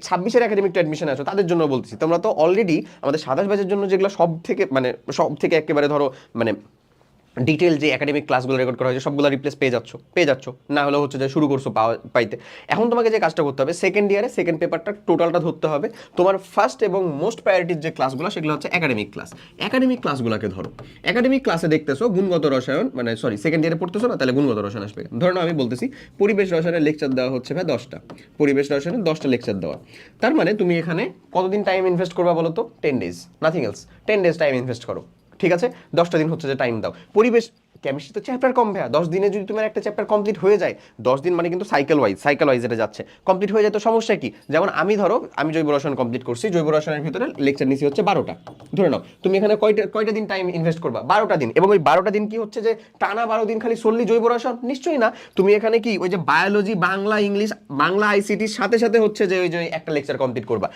26-এর academic two admission আছো তাদের জন্য বলতেছি, তোমরা তো অলরেডি আমাদের 27 ব্যাচের জন্য যেগুলো সব থেকে একেবারে ধরো মানে ডিটেল যে একাডেমিক ক্লাসগুলো রেকর্ড করা হয়েছে সবগুলো রিপ্লেস পেয়ে যাচ্ছ, না হলে হচ্ছে যে শুরু করছো পাইতে। এখন তোমাকে যে কাজটা করতে হবে, সেকেন্ড ইয়ারে সেকেন্ড পেপারটা টোটালটা ধরতে হবে। তোমার ফার্স্ট এবং মোস্ট প্রায়োরিটির যে ক্লাসগুলো সেগুলো হচ্ছে একাডেমিক ক্লাস। একাডেমিক ক্লাসগুলোকে ধরো, একাডেমিক ক্লাসে দেখতেছো গুণগত রসায়ন, মানে সরি সেকেন্ড ইয়ারে পড়তেছো না, তাহলে গুণগত রসায়ন আসবে। ধরো না আমি বলতেছি পরিবেশ রসায়নের লেকচার দেওয়া হচ্ছে ভাই 10টা, পরিবেশ রসায়নের 10টা লেকচার দেওয়া। তার মানে তুমি এখানে কতদিন টাইম ইনভেস্ট করবা বলো তো? 10 days, nothing else. 10 days time invest করো, ঠিক আছে? 10টা দিন হচ্ছে যে টাইম দাও। পরিবেশ কেমিস্ট্রি তো চ্যাপ্টার কম ভাইয়া, 10 দিনে যদি তোমার একটা চ্যাপ্টার কমপ্লিট হয়ে যায়, 10 দিন মানে কিন্তু সাইকেল ওয়াইজ এটা যাচ্ছে, কমপ্লিট হয়ে যায় তো সমস্যা কি? যেমন আমি ধরো আমি জৈব রসায়ন কমপ্লিট করছি, জৈব রসায়নের ভিতরে লেকচার নিছি হচ্ছে 12টা, ধরে নাও তুমি এখানে কয়টা দিন টাইম ইনভেস্ট করবা? 12টা দিন। এবং ওই 12টা দিন কি হচ্ছে যে টানা 12 দিন খালি solely জৈব রসায়ন? নিশ্চয়ই না। তুমি এখানে কি ওই যে বায়োলজি, বাংলা, ইংলিশ, বাংলা আইসিটির সাথে সাথে হচ্ছে যে ওই যে একটা লেকচার কমপ্লিট করবা।